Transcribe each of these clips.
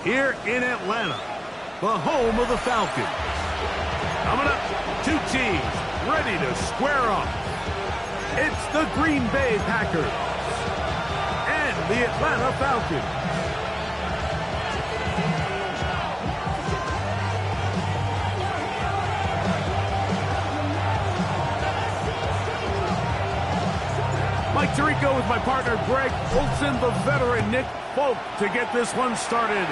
here in Atlanta, the home of the Falcons. Coming up, two teams ready to square off. It's the Green Bay Packers and the Atlanta Falcons. Mike Tirico with my partner Greg Olson, the veteran Nick Folk to get this one started.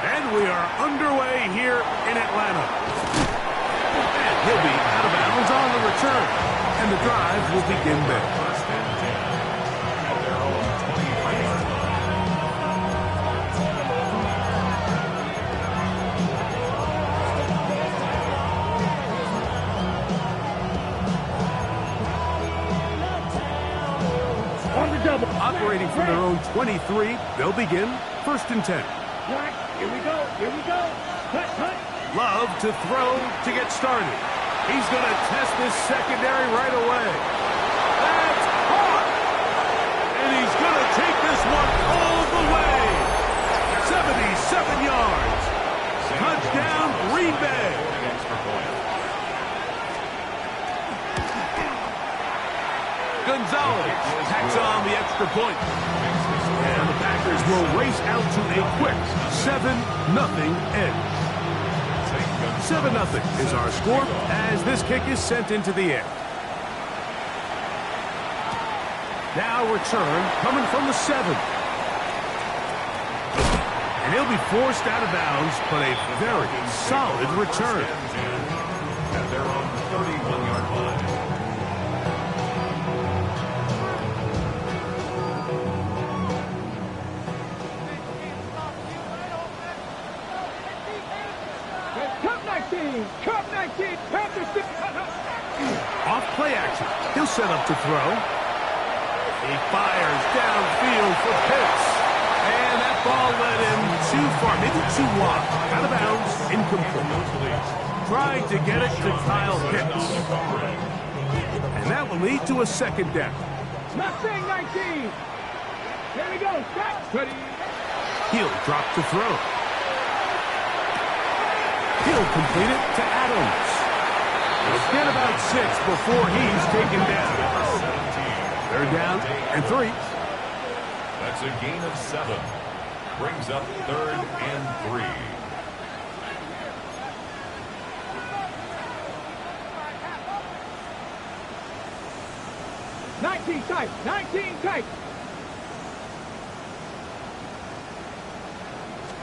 And we are underway here in Atlanta. And he'll be out of bounds on the return. And the drive will begin there. Operating from their own 23, they'll begin 1st and 10. Here we go. Cut. Love to throw to get started. He's going to test this secondary right away. That's caught! And he's going to take this one all the way. 77 yards. Touchdown, Green Bay. Gonzalez tacks on the extra point. And the Packers will race out to a quick 7-0 edge. 7-0 is our score as this kick is sent into the air. Now return coming from the 7. And he'll be forced out of bounds, but a very solid return. At their own 31-yard line. Cup 19, Panthers. Off play action. He'll set up to throw. He fires downfield for Pitts. And that ball led him too far, maybe too wide. Out of bounds, incomplete. Trying to get it to Kyle Pitts. And that will lead to a 2nd down. Mustang 19. Here we go. Stop. Ready. He'll drop to throw. He'll complete it to Adams. He'll get about 6 before he's taken down. 3rd down and 3. That's a gain of 7. Brings up 3rd and 3. Nineteen tight.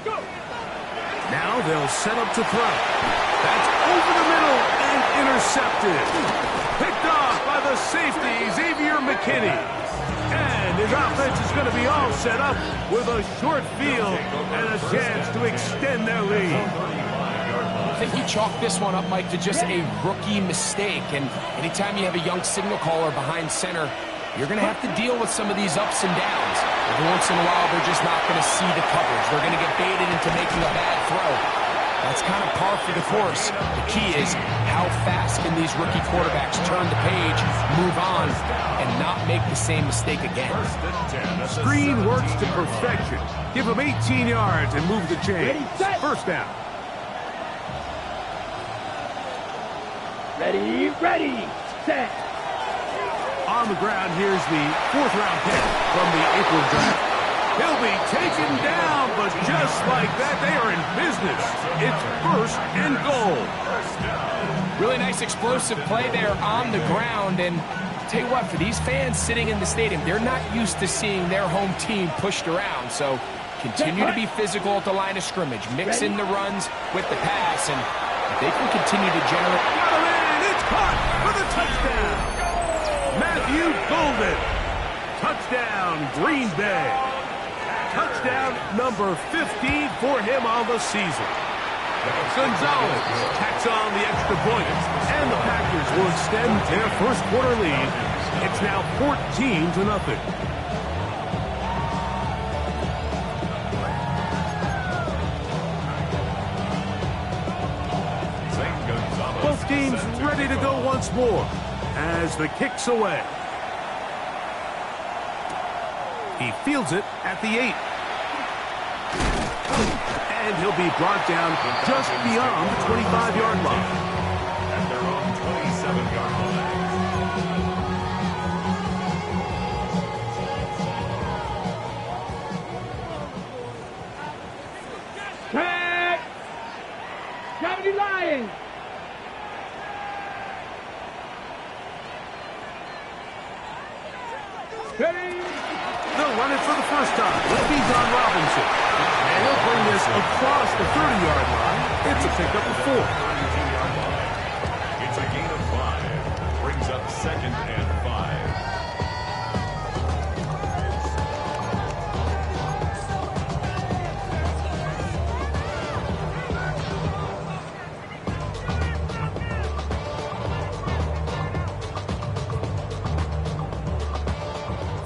Go. Now they'll set up to throw. That's over the middle and intercepted. Picked off by the safety, Xavier McKinney. And his offense is going to be all set up with a short field and a chance to extend their lead. I think you chalk this one up, Mike, to just a rookie mistake. And anytime you have a young signal caller behind center, you're going to have to deal with some of these ups and downs. Every once in a while, they're just not going to see the coverage. They're going to get baited into making a bad throw. That's kind of par for the course. The key is how fast can these rookie quarterbacks turn the page, move on, and not make the same mistake again. Screen works to perfection. Give him 18 yards and move the chains. 1st down. Ready, set. On the ground, here's the 4th-round pick from the April draft. He'll be taken down, but just like that, they are in business. It's 1st and goal. Really nice explosive play there on the ground. And tell you what, for these fans sitting in the stadium, they're not used to seeing their home team pushed around. So continue to be physical at the line of scrimmage. Mix in the runs with the pass, and if they can continue to generate. Got him in. It's caught for the touchdown. Matthew Golden. Touchdown, Green Bay. Touchdown number 15 for him on the season. Gonzalez tacks on the extra point, and the Packers will extend their 1st quarter lead. It's now 14-0. Both teams ready to go once more as the kick's away. He fields it at the 8. he'll be brought down just beyond the 25-yard line. At their own 27-yard line. Tag! 70 Lions! Ready? They'll run it for the first time. It'll be Don Robinson. And he'll bring this across the 30-yard line. It's a pickup of 4. 32-yard line. It's a gain of 5. Brings up 2nd and 5.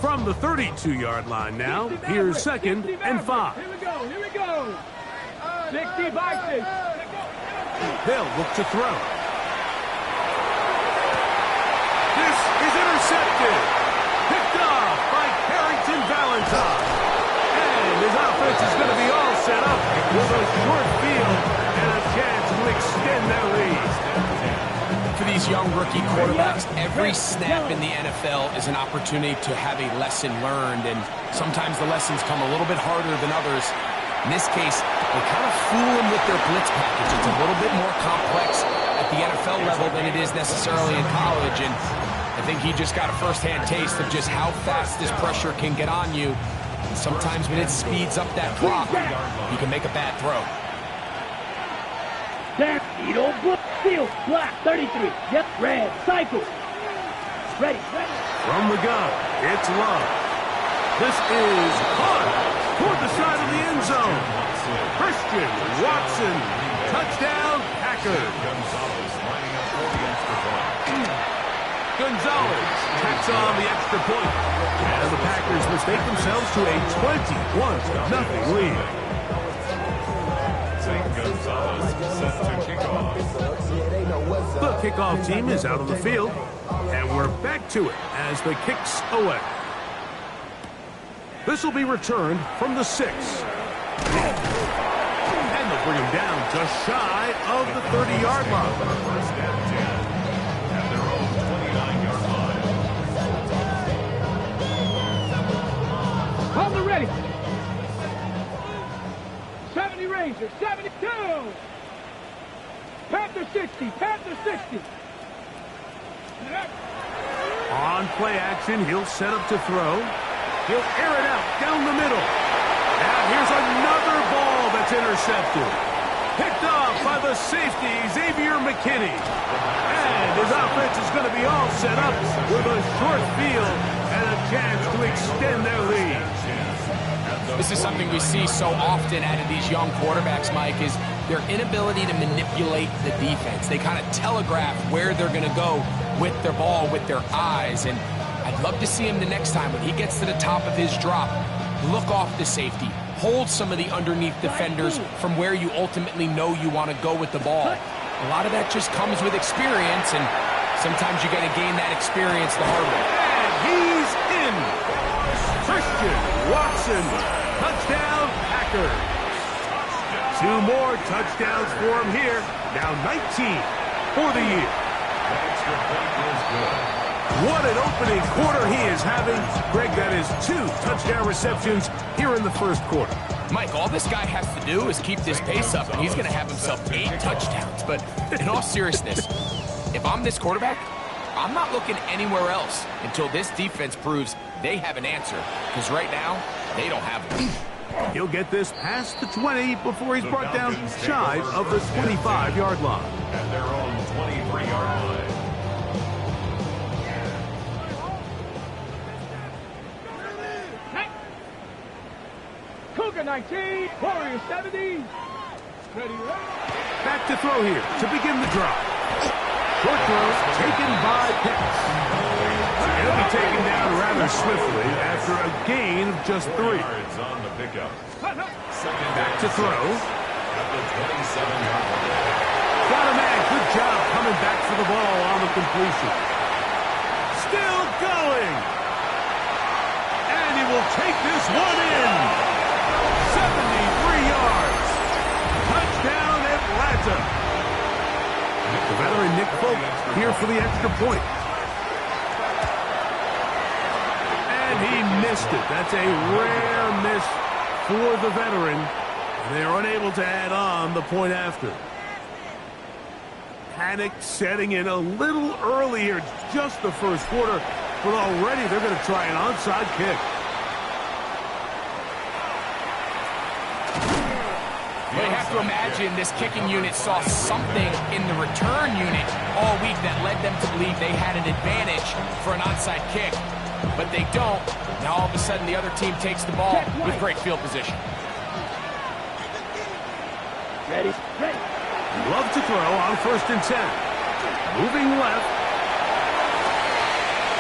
From the 32-yard line now, here's 2nd and 5. Here we go, here we go. 60 Vikings. They'll look to throw. This is intercepted. Picked off by Carrington Valentine. And his offense is going to be all set up with a short field and a chance to extend their lead. For these young rookie quarterbacks, every snap in the NFL is an opportunity to have a lesson learned, and sometimes the lessons come a little bit harder than others. In this case, they kind of fool them with their blitz package. It's a little bit more complex at the NFL level than it is necessarily in college, and I think he just got a first-hand taste of just how fast this pressure can get on you. And sometimes when it speeds up that clock, you can make a bad throw. There, Edo, book, field, black, 33. Yep, red, cycle. Ready, ready. From the gun, it's Love. This is caught toward the side of the end zone. Christian Watson, touchdown, Packers. Gonzalez lining up for the extra point. Gonzalez tacks on the extra point. And the Packers mistake themselves to a 21-0 lead. St. Gonzalez set to kick off. The kickoff team is out on the field, and we're back to it as the kicks away. This will be returned from the 6. And they'll bring him down just shy of the 30-yard line. First and 10 at their own 29-yard line. Hold the ready. 70 Rangers, 72. Panther 60, Panther 60. On play action, he'll set up to throw. He'll air it out down the middle. And here's another ball that's intercepted. Picked off by the safety, Xavier McKinney. And his offense is going to be all set up with a short field and a chance to extend their lead. This is something we see so often out of these young quarterbacks, Mike, is their inability to manipulate the defense. They kind of telegraph where they're going to go with their ball, with their eyes. And I'd love to see him the next time when he gets to the top of his drop, look off the safety, hold some of the underneath defenders from where you ultimately know you want to go with the ball. A lot of that just comes with experience, and sometimes you got to gain that experience the hard way. And he's in. Christian Watson, touchdown Packers. 2 more touchdowns for him here. Now 19 for the year. The extra point is good. What an opening quarter he is having. Greg, that is 2 touchdown receptions here in the first quarter. Mike, all this guy has to do is keep this pace up, and he's going to have himself 8 touchdowns. But in all seriousness, if I'm this quarterback, I'm not looking anywhere else until this defense proves they have an answer. Because right now, they don't have one. He'll get this past the 20 before he's brought down shy of the 25-yard line. At their own 23-yard line. Cougar 19, Warrior 70. Ready, ready. Back to throw here to begin the drive. Short throw taken by Pitts. He'll be taken down rather swiftly after a gain of just 3. Yards on the pickup. Back to throw. At the 27-yard line. Got a man. Good job coming back for the ball on the completion. Still going. And he will take this one in. 73 yards. here for the extra point. And he missed it. That's a rare miss for the veteran. They're unable to add on the point after. Panic setting in a little earlier, just the first quarter, but already they're going to try an onside kick. You have to imagine this kicking unit saw something in the return unit all week that led them to believe they had an advantage for an onside kick, but they don't. Now all of a sudden the other team takes the ball with great field position. Ready, ready. Love to throw on 1st and 10. Moving left.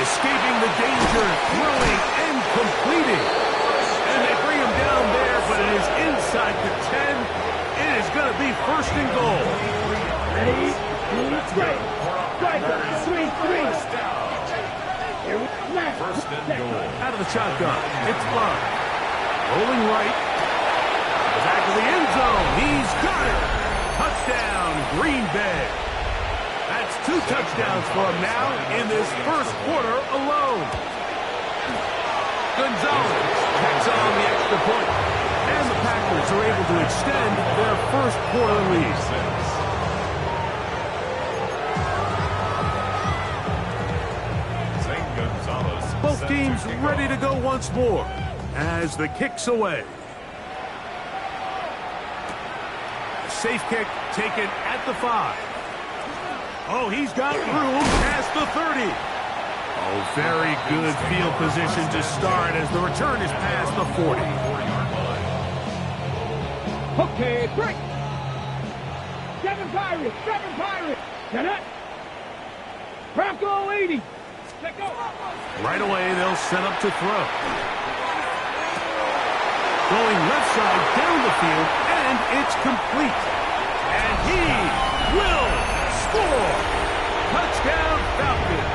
Escaping the danger, throwing and completing. And they bring him down there, but it is inside the 10. It is going to be 1st and goal. Ready, strike. Strike, 3-3. Here we go. 1st and goal. Out of the shotgun. It's Love. Rolling right. Back of the end zone. He's got it. Touchdown, Green Bay. That's 2 touchdowns for him now in this first quarter alone. Gonzalez picks on the extra point. And the Packers are able to extend their first quarter lead. Both teams ready to go once more as the kick's away. Safe kick taken at the 5. Oh, he's got room past the 30. Oh, very good field position to start as the return is past the 40. Okay, break. 7 Pirates, 7 Pirates. Get it. Bronco 80. Let go. Right away, they'll set up to throw. Going left side down the field, and it's complete. And he will score. Touchdown, Falcons.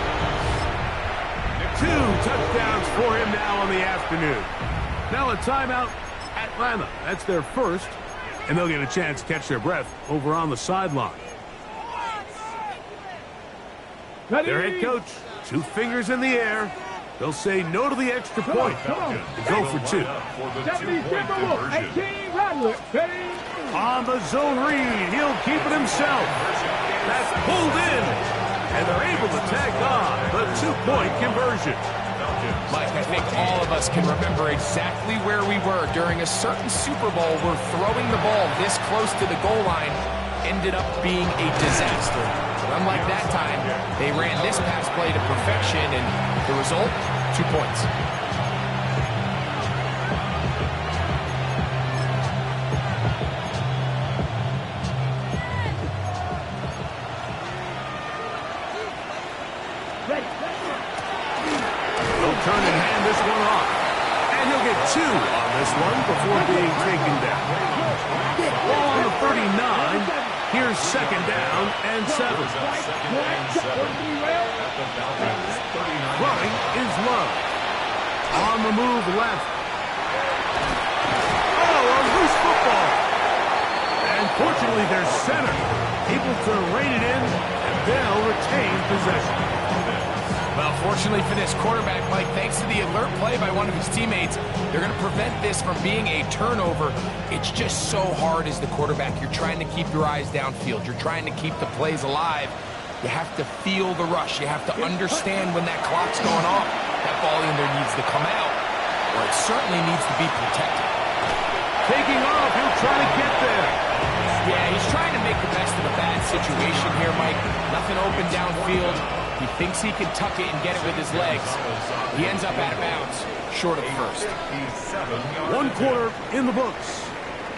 2 touchdowns for him now on the afternoon. Now a timeout, Atlanta. That's their first, and they'll get a chance to catch their breath over on the sideline. Their head coach, 2 fingers in the air. They'll say no to the extra point. Go for 2. On the zone read, he'll keep it himself. That's pulled in, and they're able to tack on the 2-point conversion. Mike, I think all of us can remember exactly where we were during a certain Super Bowl where throwing the ball this close to the goal line ended up being a disaster. But unlike that time, they ran this pass play to perfection, and the result, 2 points. He'll turn and hand this one off. And he'll get 2 on this one before being taken down. Ball on the 39. Here's 2nd down and 7. Throwing is Love. On the move left. Oh, a loose football. And fortunately, their center able to rein it in, and they'll retain possession. Well, fortunately for this quarterback, Mike, thanks to the alert play by one of his teammates, they're going to prevent this from being a turnover. It's just so hard as the quarterback. You're trying to keep your eyes downfield. You're trying to keep the plays alive. You have to feel the rush. You have to understand when that clock's going off. That ball either needs to come out, or it certainly needs to be protected. Taking off, he'll try to get there. Yeah, he's trying to make the best of a bad situation here, Mike. Nothing open downfield. He thinks he can tuck it and get it with his legs. He ends up out of bounds, short of the first. 1 quarter in the books.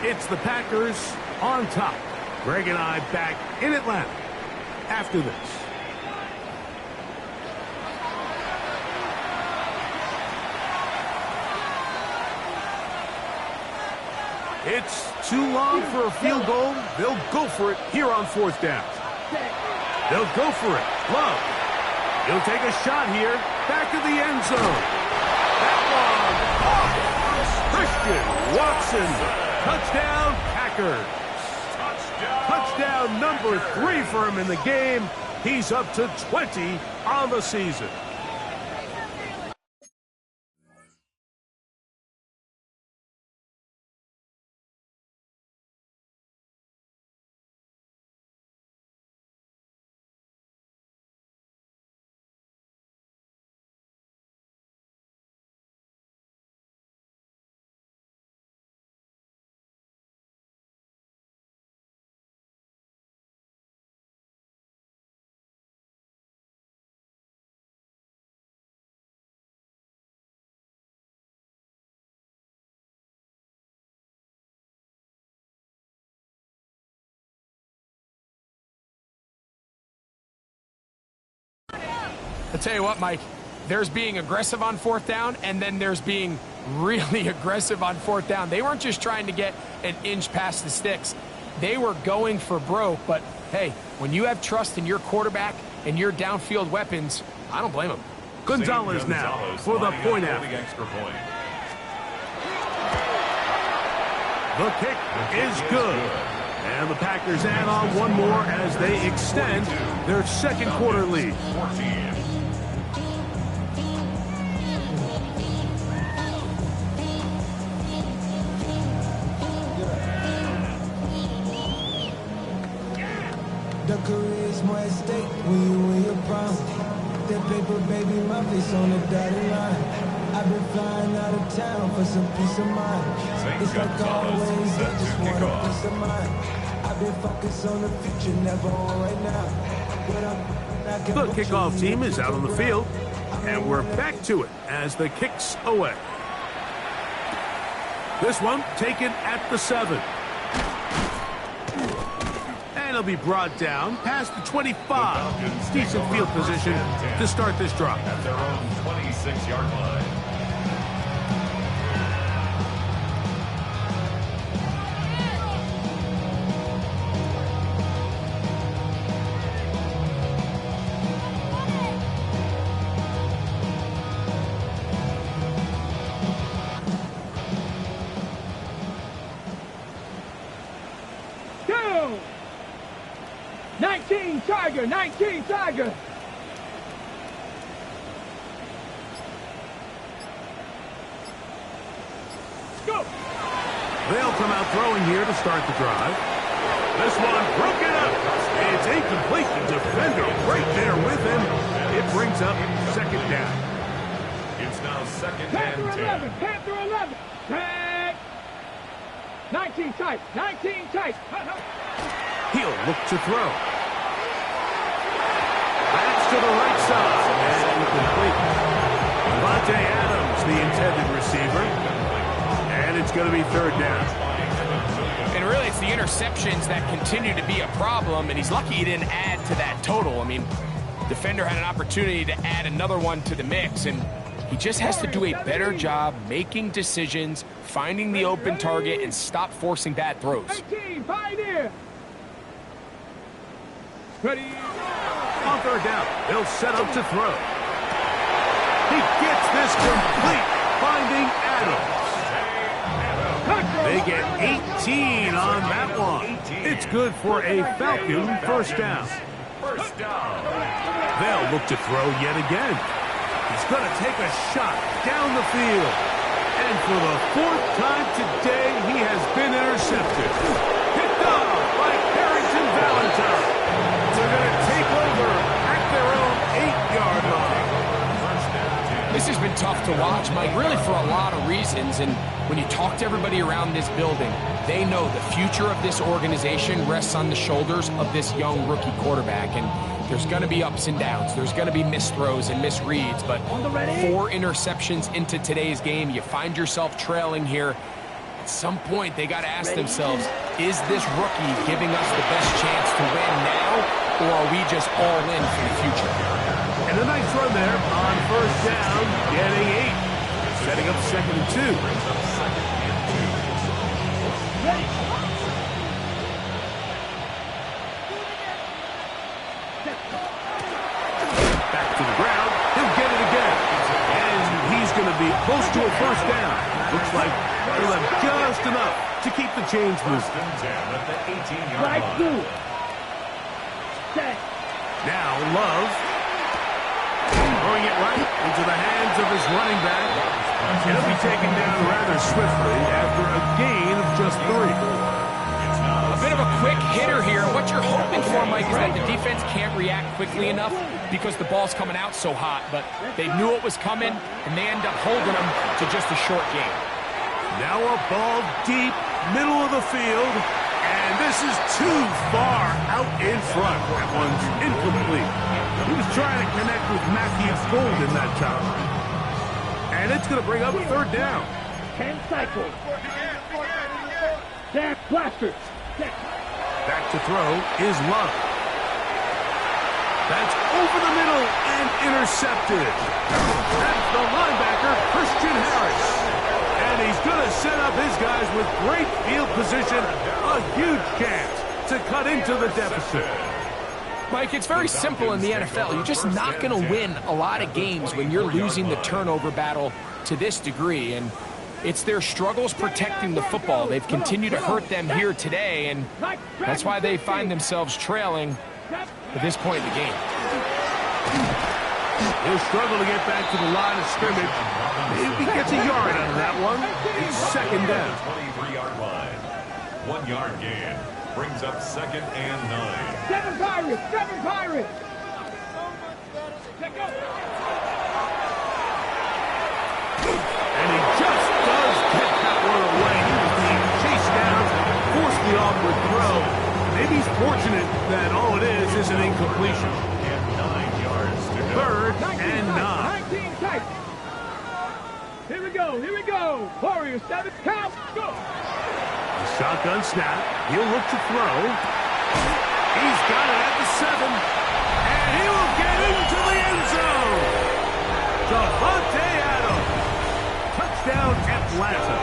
It's the Packers on top. Greg and I back in Atlanta after this. It's too long for a field goal. They'll go for it here on 4th down. They'll go for it. Love. He'll take a shot here. Back of the end zone. That one. Christian Watson. Touchdown, Packers. Touchdown number 3 for him in the game. He's up to 20 on the season. I'll tell you what, Mike, there's being aggressive on fourth down, and then there's being really aggressive on fourth down. They weren't just trying to get an inch past the sticks. They were going for broke, but hey, when you have trust in your quarterback and your downfield weapons, I don't blame them. Gonzalez now for the point out. Extra point. The kick is good. And the Packers add on one more as they extend their second quarter lead. 14. The career's more at stake when you in your prime. That paper, baby, my face on the dotted line. I've been flying out of town for some peace of mind. It's like always, I just want a peace of mind. I've been focused on the future, never on right now. The kickoff team is out on the field, and we're back to it as the kick's away. This one taken at the 7. And it'll be brought down past the 25. Decent field position to start this drive. At their own 26-yard line. Go! 19 Tiger, 19 Tiger. Go! They'll come out throwing here to start the drive. This one broken up. It's incomplete. The defender right there with him. It brings up second down. It's now second Panther and 10. 11, Panther 11. Tag. 19 tight, 19 tight. He'll look to throw. That's to the right side. And complete. Devontae Adams, the intended receiver. And it's going to be third down. And really, it's the interceptions that continue to be a problem, and he's lucky he didn't add to that total. I mean, defender had an opportunity to add another one to the mix, and he just has to do a better job making decisions, finding the open target, and stop forcing bad throws. 18, Pioneer. Ready. On third down, they'll set up to throw. He gets this complete, finding Adams. They get 18 on that one. It's good for a Falcon first down. First down. They'll look to throw yet again. He's going to take a shot down the field. And for the fourth time today, he has been intercepted. Picked off by Harrington Valentine. They're going to take over at their own 8-yard line. This has been tough to watch, Mike, really for a lot of reasons. And when you talk to everybody around this building, they know the future of this organization rests on the shoulders of this young rookie quarterback. And there's going to be ups and downs. There's going to be missed throws and misreads. But 4 interceptions into today's game, you find yourself trailing here. At some point, they got to ask themselves, is this rookie giving us the best chance to win now, or are we just all in for the future? And a nice run there on first down, getting 8. Setting up second and 2. Back to the ground. He'll get it again. And he's going to be close to a first down. Looks like he'll have just enough to keep the chains moving. Right through. Set. Now Love. Throwing it right into the hands of his running back. He'll be taken down rather swiftly after a gain of just 3. A bit of a quick hitter here. What you're hoping for, Mike, is that the defense can't react quickly enough because the ball's coming out so hot. But they knew it was coming, and they end up holding them to just a short game. Now a ball deep, middle of the field, and this is too far out in front. That one's incomplete. He was trying to connect with Matthew Golden that time. And it's going to bring up 3rd down. 10 cycles. There, Blaster. Back to throw is Love. That's over the middle and intercepted. That's the linebacker, Christian Harris. And he's going to set up his guys with great field position. A huge chance to cut into the deficit. Mike, it's very simple in the NFL. You're just not going to win a lot of games when you're losing the turnover battle to this degree. And it's their struggles protecting the football. They've continued to hurt them here today, and that's why they find themselves trailing at this point in the game. He'll struggle to get back to the line of scrimmage. Maybe he gets a yard out of that one. It's 2nd down. 23-yard line. 1-yard gain. Brings up 2nd and 9. 7 Pirates! 7 Pirates! And he just does get that one away. He was being chased down, forced the awkward throw. Maybe he's fortunate that all it is an incompletion. And 9 yards to go. 3rd and 9. 19 tight. Here we go, here we go. Warriors, 7 count, go. The shotgun snap. He'll look to throw. He's got it at the 7. And he will get into the end zone. Devontae Adams. Touchdown, Atlanta.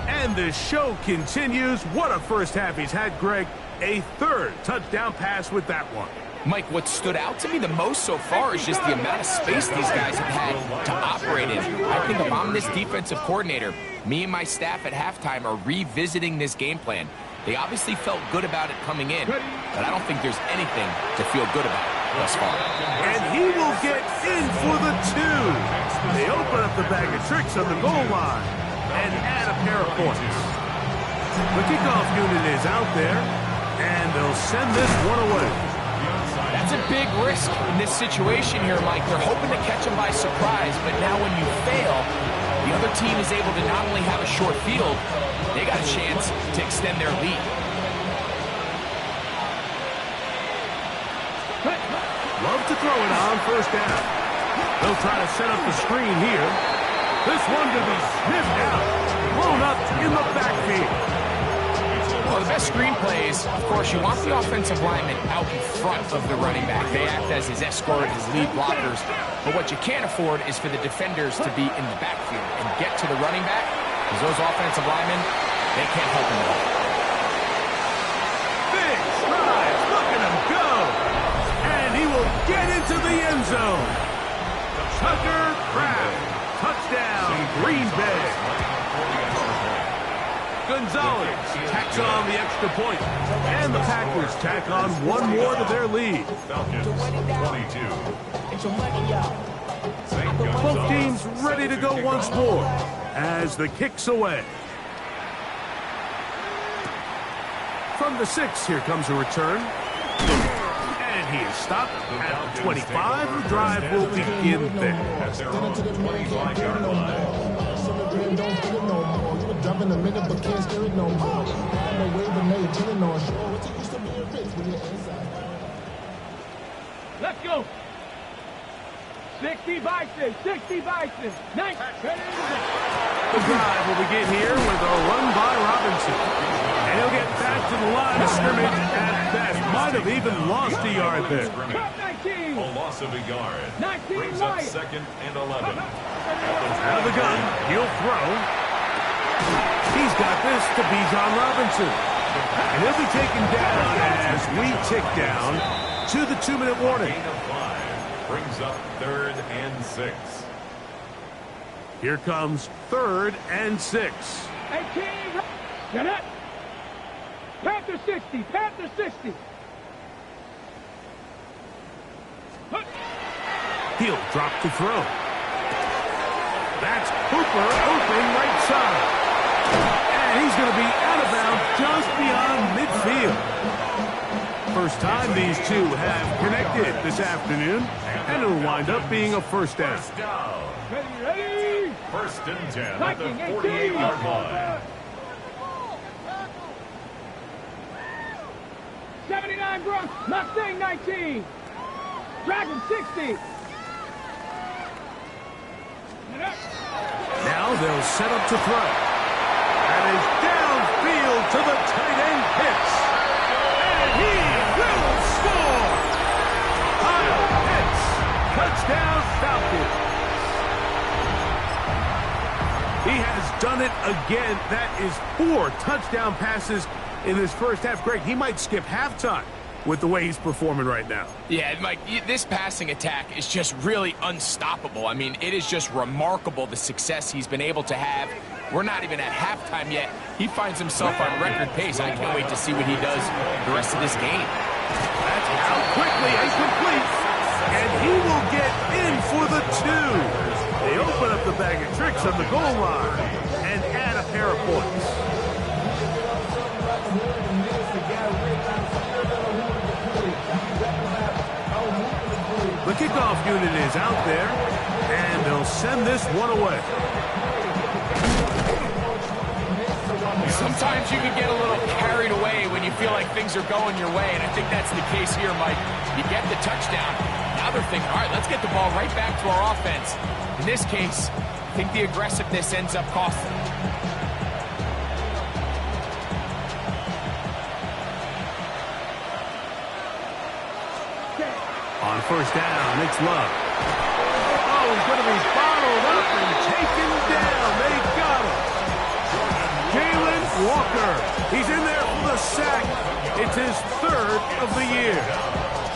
And the show continues. What a first half he's had, Greg. A 3rd touchdown pass with that one. Mike, what stood out to me the most so far is just the amount of space these guys have had to operate in. I think if I'm this defensive coordinator, me and my staff at halftime are revisiting this game plan. They obviously felt good about it coming in, but I don't think there's anything to feel good about thus far. And he will get in for the 2. They open up the bag of tricks on the goal line and add a pair of points. The kickoff unit is out there, and they'll send this one away. That's a big risk in this situation here, Mike. They're hoping to catch them by surprise, but now when you fail, the other team is able to not only have a short field, they got a chance to extend their lead. Love to throw it on 1st down. They'll try to set up the screen here. This one to be sniffed out, blown up in the backfield. Well, the best screen plays, of course, you want the offensive lineman out in front of the running back. They act as his escort, his lead blockers. But what you can't afford is for the defenders to be in the backfield and get to the running back, because those offensive linemen, they can't help him at all. Big strides, look at him go. And he will get into the end zone. Tucker Kraft, touchdown, Green Bay. Gonzalez tacks on the extra point, and the Packers tack on one more to their lead. Falcons 22. Both teams ready to go once more as the kick's away. From the 6, here comes a return. And he is stopped at the 25. The drive will begin there. At their own 25-yard line. Dropping a minute, but can't steer it no more. On the way, but now you're chilling on shore. What you used to be a bitch when you're inside. Let's go. 60 Bison, 60 Bison. Nice. The drive will begin here with a run by Robinson. And he'll get back to the line of scrimmage at best. Might have even lost a yard there. A loss of a yard. 19 Brings up right. 2nd and 11. Out of the gun, he'll throw. He's got this to Bijan Robinson. And he'll be taken down as we tick down to the 2-minute warning. Gain of 5. Brings up 3rd and 6. Here comes 3rd and 6. 18. Get it. Panther 60. Panther 60. He'll drop to throw. That's Hooper open right side. And he's going to be out of bounds just beyond midfield. First time these two have connected this afternoon, and it'll wind up being a first down. Ready? First and 10 at Viking, the 48-yard line. 79 Bronx, Mustang 19. Dragon 60. Now they'll set up to throw. That is downfield to the tight end Pitts. And he will score! Kyle Pitts, touchdown Falcons. He has done it again. That is 4 touchdown passes in this first half. Greg, he might skip halftime with the way he's performing right now. Yeah, Mike, this passing attack is just really unstoppable. I mean, it is just remarkable the success he's been able to have. We're not even at halftime yet. He finds himself on record pace. I can't wait to see what he does the rest of this game. That's out quickly, incomplete. And he will get in for the 2. They open up the bag of tricks on the goal line and add a pair of points. The kickoff unit is out there, and they'll send this one away. Sometimes you can get a little carried away when you feel like things are going your way, and I think that's the case here, Mike. You get the touchdown. Now they're thinking, all right, let's get the ball right back to our offense. In this case, I think the aggressiveness ends up costing them. On first down, it's Love. Oh, he's going to be bottled up and taken down. They got him. Jalen Walker. He's in there for the sack. It's his 3rd of the year.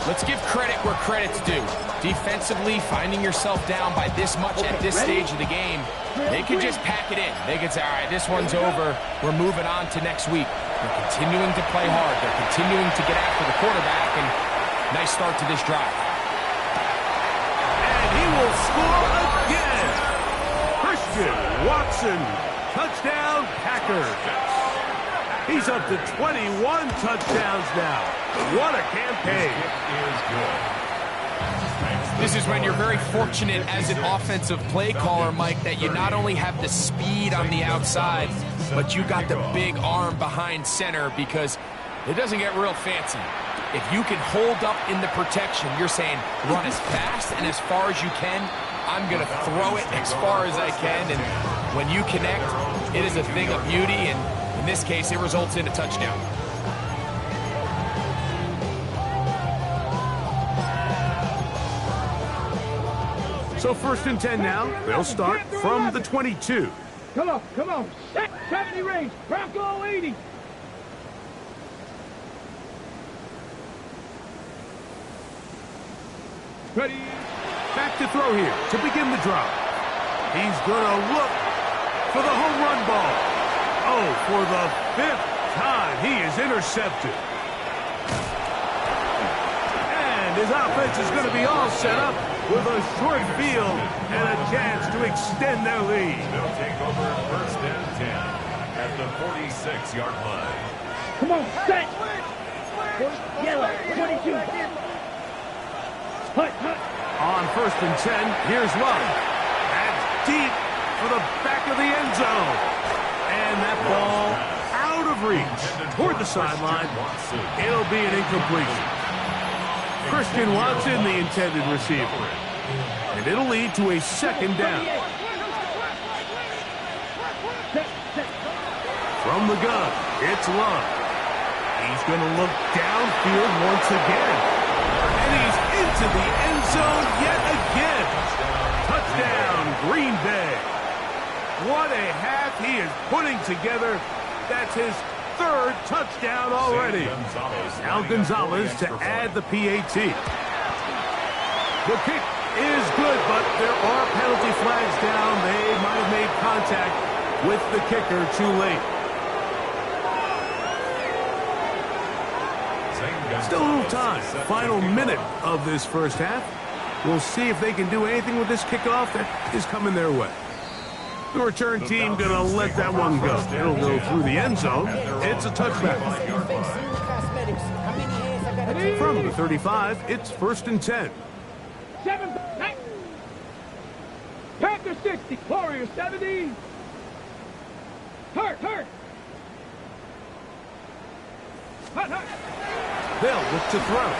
Let's give credit where credit's due. Defensively, finding yourself down by this much at this stage of the game, they can just pack it in. They can say, all right, this one's over. We're moving on to next week. They're continuing to play hard. They're continuing to get after the quarterback, and nice start to this drive. And he will score again. Christian Watson, touchdown Packers. He's up to 21 touchdowns now. What a campaign. This is when you're very fortunate as an offensive play caller, Mike, that you not only have the speed on the outside, but you got the big arm behind center, because it doesn't get real fancy. If you can hold up in the protection, you're saying run as fast and as far as you can. I'm going to throw it as far as I can. And when you connect, it is a thing of beauty. And in this case, it results in a touchdown. So 1st and 10 now. They'll start from the 22. Come on. Set 70 range. Bronco 80. Ready. Back to throw here to begin the drop. He's going to look for the home run ball. Oh, for the 5th time, he is intercepted. And his offense is going to be all set up with a short field and a chance to extend their lead. They'll take over 1st and 10 at the 46-yard line. Come on, set. Yellow, 22. Hut. On 1st and 10, here's Love. That's deep for the back of the end zone. And that ball out of reach toward the sideline. It'll be an incompletion. Christian Watson, the intended receiver. And it'll lead to a 2nd down. From the gun, it's Love. He's going to look downfield once again. And he's into the end zone yet again. Touchdown, Green Bay. What a half he is putting together. That's his 3rd touchdown already. Now Gonzalez to add the PAT. The kick is good, but there are penalty flags down. They might have made contact with the kicker too late. Still a little time. Final minute of this first half. We'll see if they can do anything with this kickoff that is coming their way. The return team going to let that one go. It'll go through the end zone. It's a touchback. From the 35, it's 1st and 10. 7, 9. Panther 60, Warrior 70. Hurt. Hurt. They'll look to throw.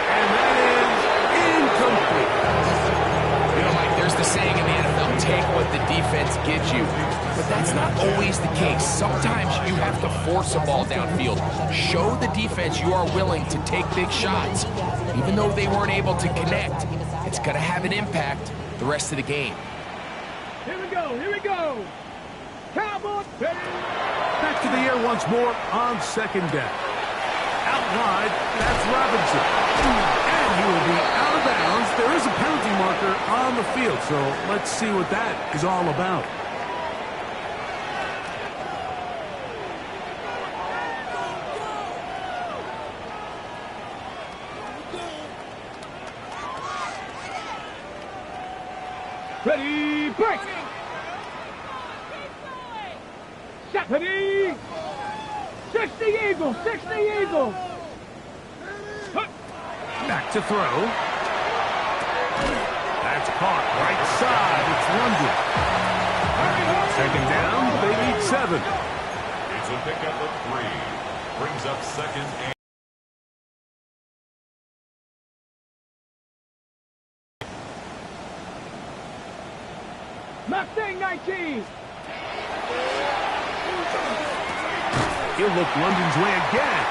And that is incomplete. You know, Mike, there's the saying in the NFL, take what the defense gives you. But that's not always the case. Sometimes you have to force a ball downfield. Show the defense you are willing to take big shots. Even though they weren't able to connect, it's going to have an impact the rest of the game. Here we go. Cowboys. Back to the air once more on 2nd down. Out wide, that's Robinson. And he will be out of bounds. There is a penalty marker on the field, so let's see what that is all about. Ready, break. Set, ready. 60 Eagles. Back to throw. That's caught right side. It's London. 2nd down. They need 7. It's a pickup of 3. Brings up 2nd and Mustang 19. He'll look London's way again.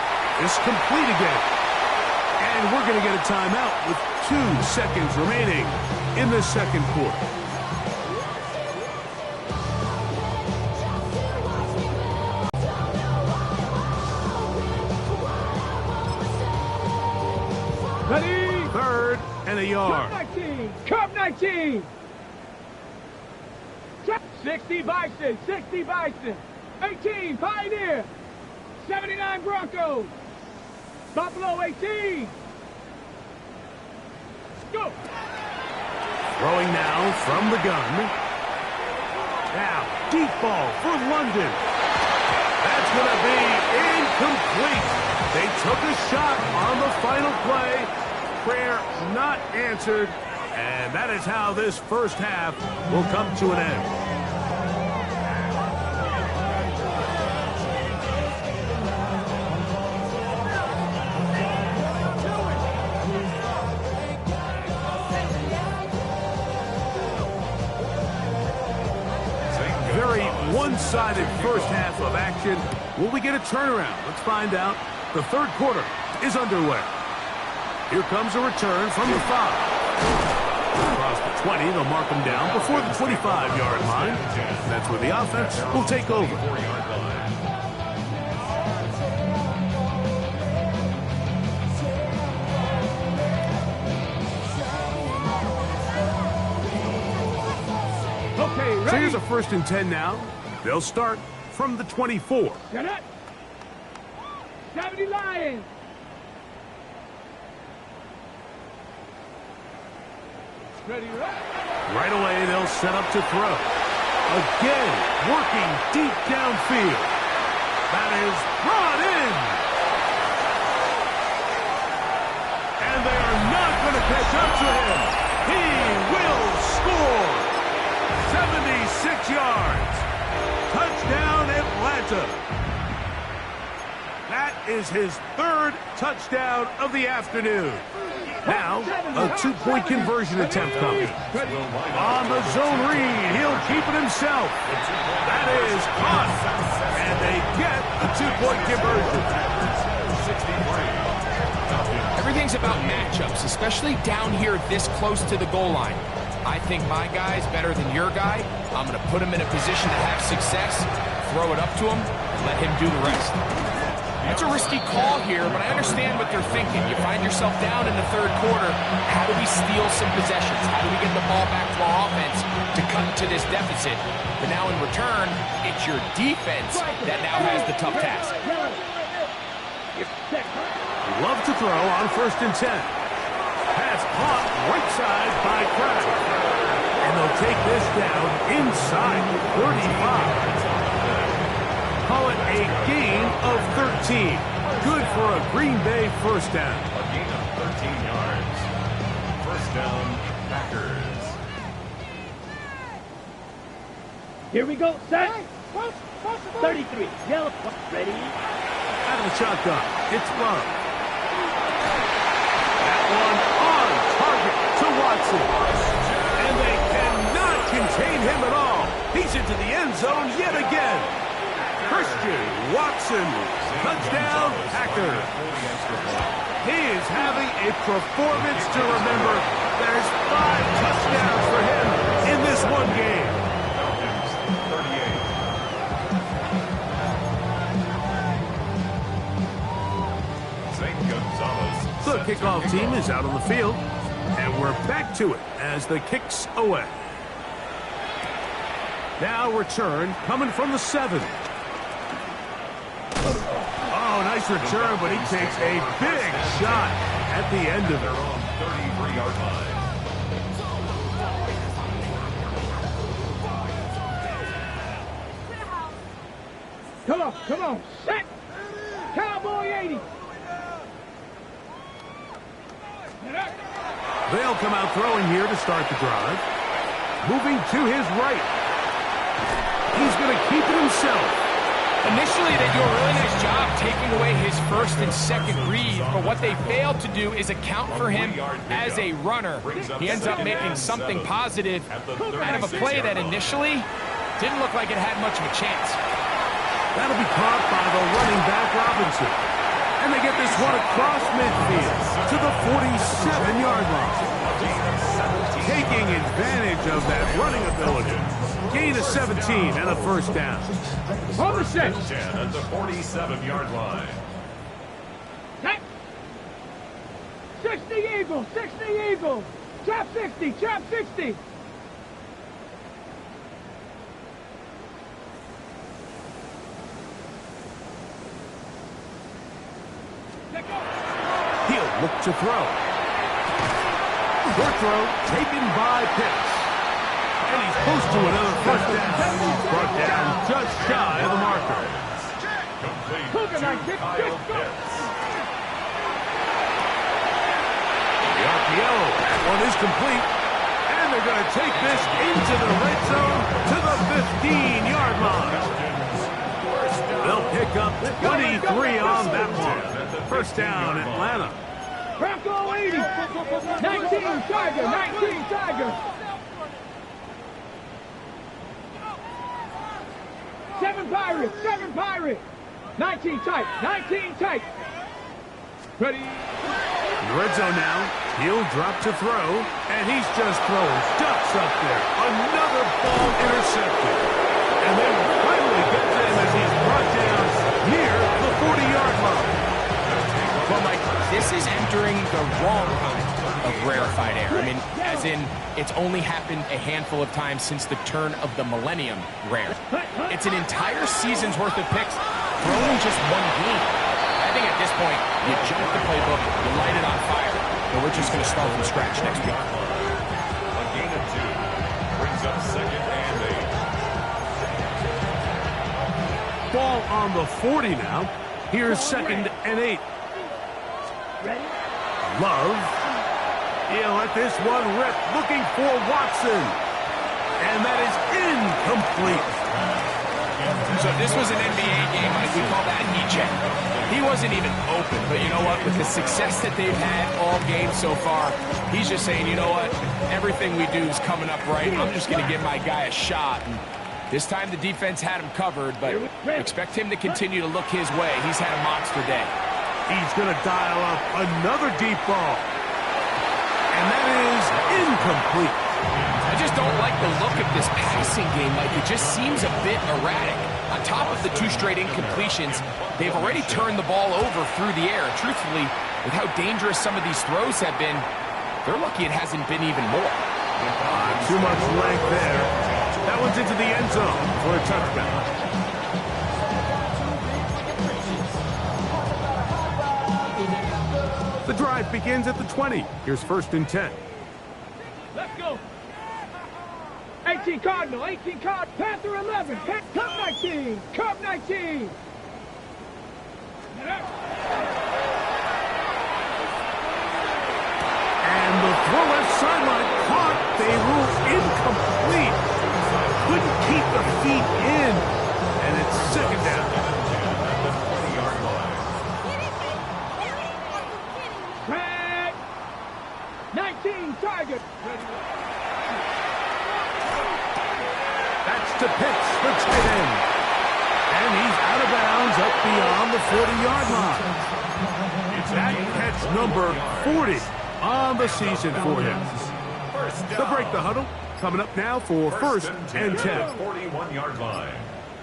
It's complete again. And we're going to get a timeout with 2 seconds remaining in the 2nd quarter. Ready. 3rd and a yard. Curve 19. 60 Bison. 18 Pioneer. 79 Broncos. Buffalo 18. Go. Throwing now from the gun. Now, deep ball for London. That's going to be incomplete. They took a shot on the final play. Prayer not answered. And that is how this first half will come to an end. Very one-sided first half of action. Will we get a turnaround? Let's find out. The 3rd quarter is underway. Here comes a return from the 5. Across the 20, they'll mark them down before the 25-yard line. That's where the offense will take over. Okay, ready. So here's a 1st and 10 now. They'll start from the 24. Get it. 70 Lions. Ready, Right away, they'll set up to throw. Again, working deep downfield. That is brought in. And they are not going to catch up to him. He will score. 76 yards. Touchdown, Atlanta. That is his 3rd touchdown of the afternoon. Now, a 2-point conversion attempt coming. On the zone read, he'll keep it himself. That is caught. And they get the 2-point conversion. Everything's about matchups, especially down here this close to the goal line. I think my guy's better than your guy. I'm going to put him in a position to have success, throw it up to him, and let him do the rest. That's a risky call here, but I understand what they're thinking. You find yourself down in the 3rd quarter. How do we steal some possessions? How do we get the ball back to our offense to cut into this deficit? But now in return, it's your defense that now has the tough task. Love to throw on 1st and 10. That's caught right side by Kraft. And they'll take this down inside 35. Call it a gain of 13. Good for a Green Bay first down. A gain of 13 yards. First down, Packers. Here we go, set. 33, yellow, ready. Out of the shotgun, it's Love. That one on target to Watson. And they cannot contain him at all. He's into the end zone yet again. Christian Watson, touchdown, Packers. He is having a performance to remember. There's 5 touchdowns for him in this one game. The kickoff team is out on the field, and we're back to it as the kick's away. Now return coming from the 7. Oh, nice return, but he takes a big shot at the end of it. 33-yard line. Come on, set. Cowboy 80. They'll come out throwing here to start the drive. Moving to his right. He's going to keep it himself. Initially, they do a really nice job taking away his first and second read, but what they failed to do is account for him as a runner. He ends up making something positive out of a play that initially didn't look like it had much of a chance. That'll be caught by the running back Robinson. And they get this one across midfield to the 47-yard line. Taking advantage of that running ability. Gain of 17 and a first down. On the set. 10 at the 47-yard line. 60 Eagles, 60 Eagles. Trap 60, trap 60. He'll look to throw. Short throw taken by Pitts. And he's close to another first down. Brought down just shy of the marker. Complete Cougar to night, Kyle Pitts. The RPO, that one is complete. And they're going to take this into the red zone to the 15-yard line. They'll pick up 23 on that one. First down, Atlanta. Bronco 80. 19 Tiger, 19 Tiger. 7 Pirate, 7 Pirate. 19 tight, 19 tight. Ready. In the red zone now, he'll drop to throw, and he's just throwing ducks up there. Another ball intercepted. And then finally gets him as he's brought down near the 40-yard line. Well, Mike, this is entering the wrong kind of rarefied air. I mean, as in, it's only happened a handful of times since the turn of the millennium rare. It's an entire season's worth of picks thrown in just one game. I think at this point, you jump the playbook, you light it on fire, and we're just going to start from scratch next week. A gain of 2 brings up second and 8. Ball on the 40 now. Here's second and 8. Ready. Love. He'll let this one rip, looking for Watson. And that is incomplete. So if this was an NBA game, Mike, we call that heat check. He wasn't even open, but you know what? With the success that they've had all game so far, he's just saying, you know what? Everything we do is coming up right. I'm just going to give my guy a shot. And this time the defense had him covered, but expect him to continue to look his way. He's had a monster day. He's going to dial up another deep ball. And that is incomplete. I just don't like the look of this passing game, Mike. It just seems a bit erratic. On top of the 2 straight incompletions, they've already turned the ball over through the air. Truthfully, with how dangerous some of these throws have been, they're lucky it hasn't been even more. Too much length there. That one's into the end zone for a touchdown. The drive begins at the 20. Here's 1st and 10. Let's go. 18 Cardinal, 18 Card, Panther 11, Cup 19, Cup 19. And the throw left sideline caught. They rule incomplete. Couldn't keep the feet in. And it's 2nd down. Drag. 19 Tiger. That's to Pitts, the tight end. And he's out of bounds up beyond the 40-yard line. It's at catch number 40 on the season for him. They'll break the huddle. Coming up now for 1st and 10. 41-yard line.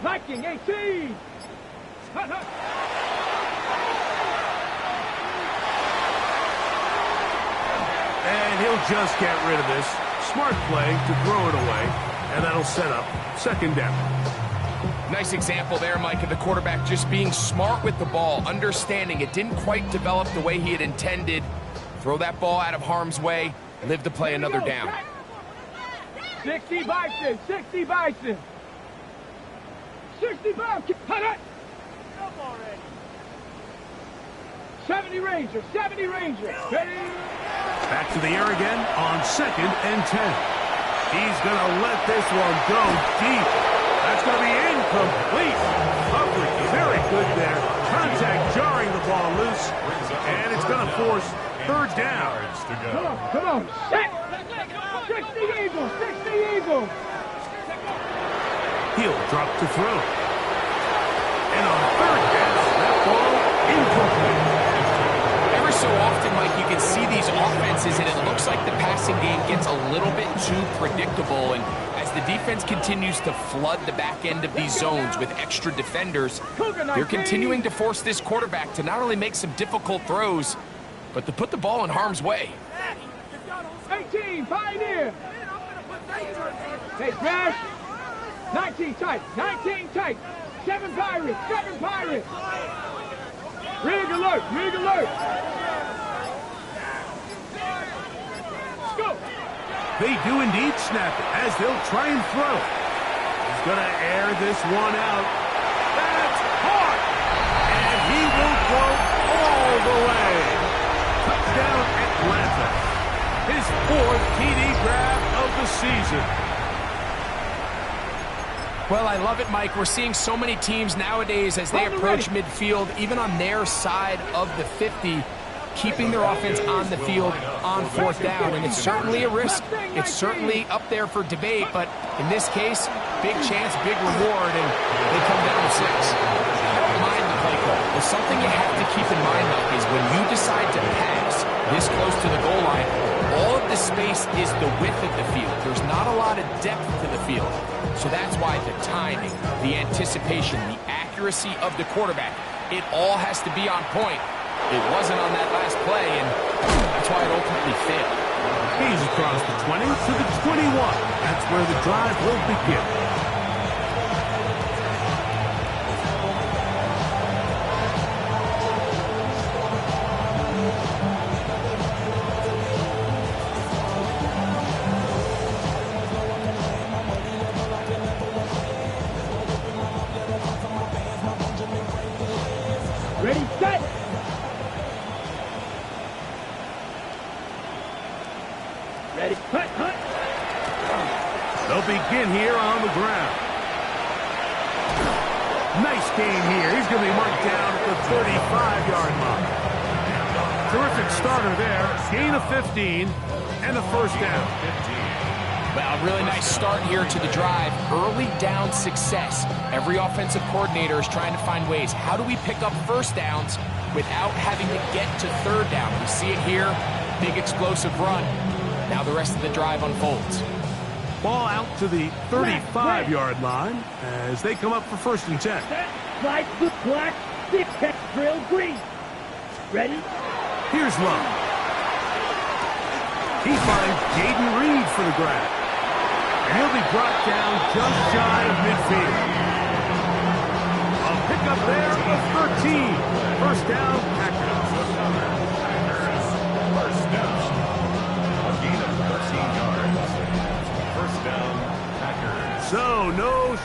Viking 18. And he'll just get rid of this. Smart play to throw it away. And that'll set up 2nd down. Nice example there, Mike, of the quarterback just being smart with the ball, understanding it didn't quite develop the way he had intended. Throw that ball out of harm's way, live to play another down. 60 Bison, 60 Bison. 60 Bison. 70 Ranger, 70 Ranger. Ready? Back to the air again on 2nd and 10. He's going to let this one go deep. That's going to be incomplete. Coverage very good there. Contact jarring the ball loose. And it's going to force 3rd down. Come on. Set. 60 Eagles, 60 Eagles. He'll drop to throw. And on 3rd down, that ball incomplete. Every so often, Mike, you can see these offenses, and it looks like the passing game gets a little bit too predictable. And as the defense continues to flood the back end of these zones with extra defenders, they're continuing to force this quarterback to not only make some difficult throws, but to put the ball in harm's way. 18, Pioneer. Hey, Crash. 19 tight, 19 tight. 7 Pirates, 7 Pirates. Rig alert, rig alert. Let's go. They do indeed snap it as they'll try and throw. He's going to air this one out. That's caught. And he will go all the way. Touchdown Atlanta. His 4th TD grab of the season. Well, I love it, Mike. We're seeing so many teams nowadays as they approach midfield, even on their side of the 50, keeping their offense on the field on 4th down. And it's certainly a risk. It's certainly up there for debate, but in this case, big chance, big reward, and they come down to 6. Never mind the play call. But something you have to keep in mind, Mike, is when you decide to pass this close to the goal line, all of the space is the width of the field. There's not a lot of depth to the field. So that's why the timing, the anticipation, the accuracy of the quarterback, it all has to be on point. It wasn't on that last play, and that's why it ultimately failed. He's across the 20 to the 21. That's where the drive will begin. Ready, set. Ready, cut, cut. They'll begin here on the ground. Nice game here. He's going to be marked down at the 35-yard line. Terrific starter there. Gain of 15 and a 1st down. Well, really nice start here to the drive. Early down success. Every offensive coordinator is trying to find ways. How do we pick up 1st downs without having to get to 3rd down? We see it here. Big explosive run. Now the rest of the drive unfolds. Ball out to the 35-yard line as they come up for 1st and 10. Black, black, stick, drill, green. Ready? Here's Love. He finds Jaden Reed for the grab. And he'll be brought down just shy of midfield. A pickup there of 13. 1st down, Packers.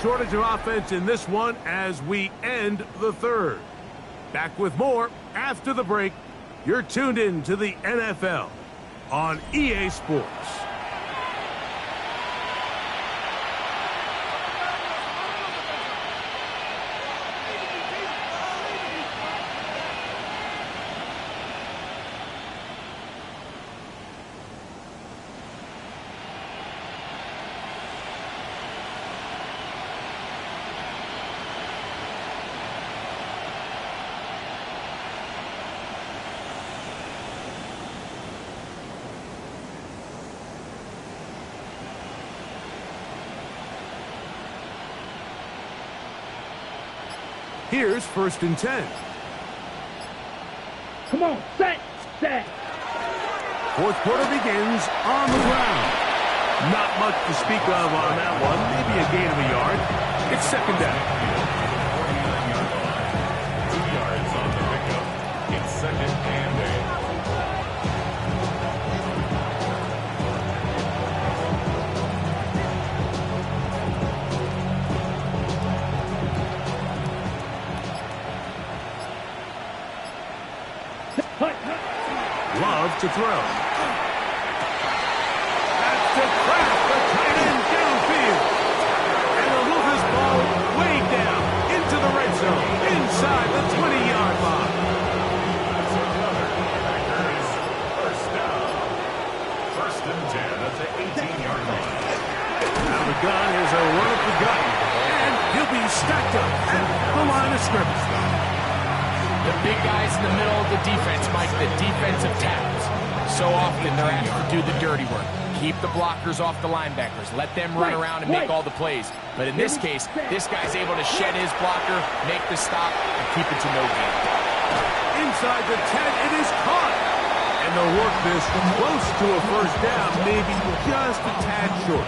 shortage of offense in this one as we end the third. Back with more after the break. You're tuned in to the NFL on EA Sports. Here's 1st and 10. Come on, set. Fourth quarter begins on the ground. Not much to speak of on that one. Maybe a gain of a yard. It's 2nd down. 2 yards on the pickup. It's 2nd and 8. Love to throw. That's to crack the tight end downfield. And they'll move this ball way down into the red zone, inside the 20-yard line. That's another. Packers first down. 1st and 10 at the 18-yard line. Now the gun is a run up the gut. And he'll be stacked up at the line of scrimmage. The big guys in the middle of the defense, Mike, the defensive tackles. So often they're asked to do the dirty work. Keep the blockers off the linebackers. Let them run around and make all the plays. But in this case, this guy's able to shed his blocker, make the stop, and keep it to no gain. Inside the 10, it is caught. And they'll work this close to a 1st down, maybe just a tad short.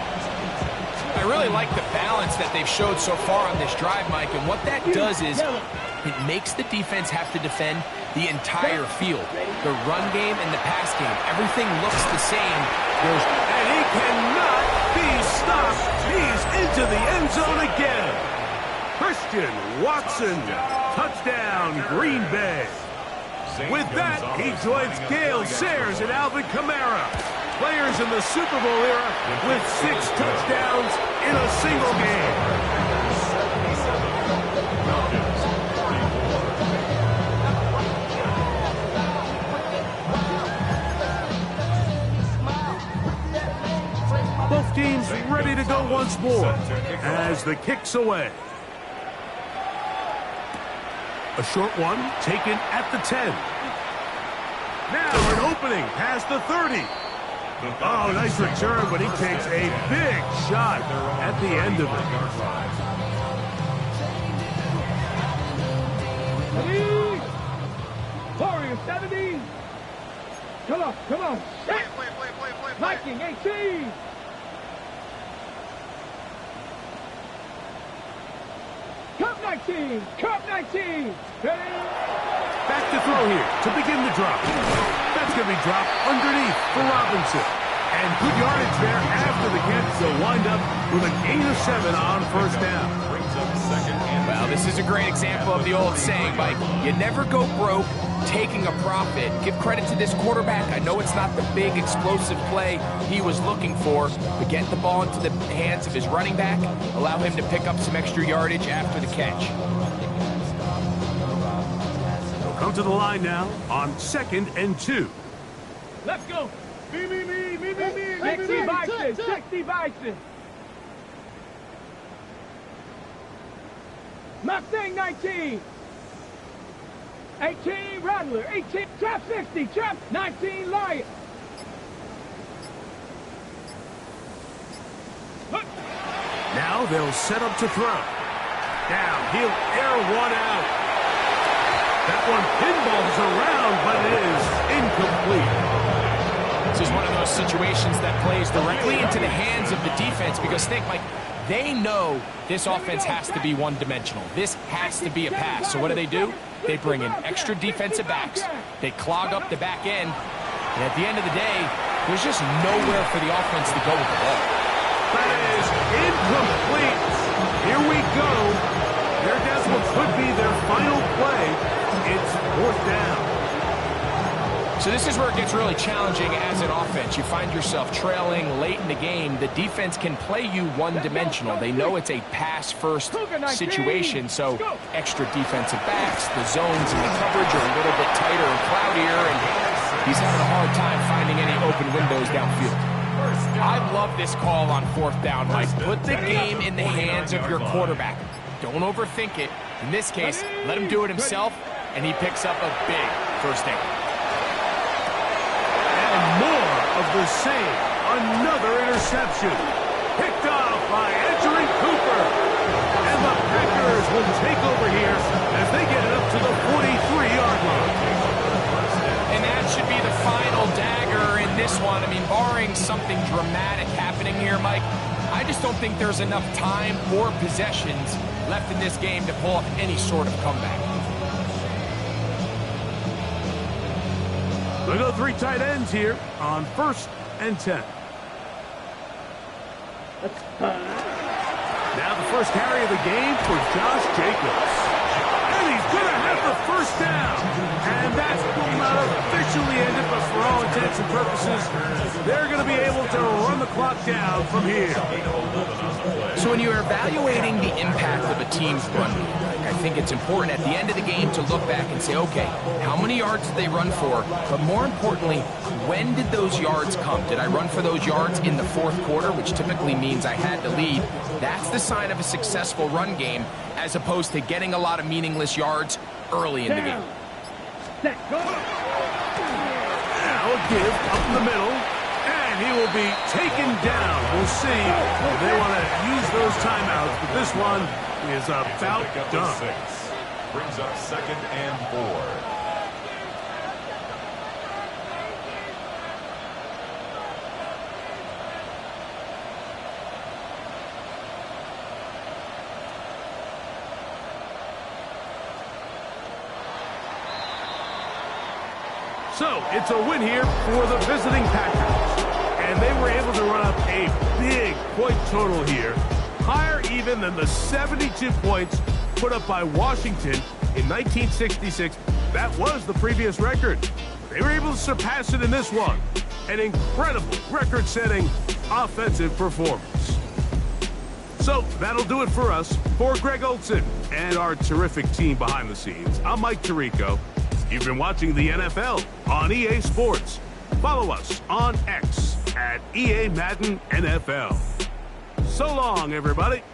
I really like the balance that they've showed so far on this drive, Mike, and what that does is it makes the defense have to defend the entire field. The run game and the pass game, everything looks the same. And he cannot be stopped. He's into the end zone again. Christian Watson, touchdown, Green Bay. With that, he joins Gale Sayers and Alvin Kamara, players in the Super Bowl era with 6 touchdowns in a single game. Both teams ready to go once more as the kick's away. A short one taken at the 10. Now an opening past the 30. Oh, nice return, but he takes a big shot at the end of it. Warrior 70. Come on. Viking 18. Cup 19. Back to throw here to begin the drop. That's going to be dropped underneath for Robinson. And good yardage there after the catch. They'll wind up with a gain of 7 on 1st down. Well, this is a great example of the old saying, Mike. You never go broke taking a profit. Give credit to this quarterback. I know it's not the big explosive play he was looking for, but get the ball into the hands of his running back, allow him to pick up some extra yardage after the catch. They'll come to the line now on 2nd and 2. Let's go. Me. 60 Bison. Mustang 19. 18 Rattler. 18 Trap 60. Trap 19 Lion. Now they'll set up to throw. Down. He'll air one out. That one pinballs around, but it is incomplete. This is one of those situations that plays directly into the hands of the defense because think, like, they know this offense has to be one-dimensional. This has to be a pass. So what do? They bring in extra defensive backs. They clog up the back end. And at the end of the day, there's just nowhere for the offense to go with the ball. That is incomplete. Here we go. Their decimal could be their final play. It's 4th down. So this is where it gets really challenging as an offense. You find yourself trailing late in the game. The defense can play you one-dimensional. They know it's a pass-first situation, so extra defensive backs, the zones and the coverage are a little bit tighter and cloudier, and he's having a hard time finding any open windows downfield. I love this call on 4th down, Mike. Put the game in the hands of your quarterback. Don't overthink it. In this case, let him do it himself, and he picks up a big 1st down. And more of the same. Another interception. Picked off by Edgerrin Cooper. And the Packers will take over here as they get it up to the 43-yard line. And that should be the final dagger in this one. I mean, barring something dramatic happening here, Mike, I just don't think there's enough time or possessions left in this game to pull off any sort of comeback. They go 3 tight ends here on 1st and 10. Now the first carry of the game for Josh Jacobs. And he's going to have the 1st down. And that's not officially ended, but for all intents and purposes, they're going to be able to run the clock down from here. So when you're evaluating the impact of a team's run game, I think it's important at the end of the game to look back and say, okay, how many yards did they run for? But more importantly, when did those yards come? Did I run for those yards in the 4th quarter, which typically means I had to lead? That's the sign of a successful run game, as opposed to getting a lot of meaningless yards early in the game. Now a give up in the middle, and he will be taken down. We'll see if they want to use those timeouts, but this one is about done. 6. Brings up 2nd and 4. So, it's a win here for the visiting Packers. And they were able to run up a big point total here, higher even than the 72 points put up by Washington in 1966. That was the previous record. They were able to surpass it in this one. An incredible record-setting offensive performance. So, that'll do it for us. For Greg Olson and our terrific team behind the scenes, I'm Mike Tirico. You've been watching the NFL on EA Sports. Follow us on X at EA Madden NFL. So long, everybody.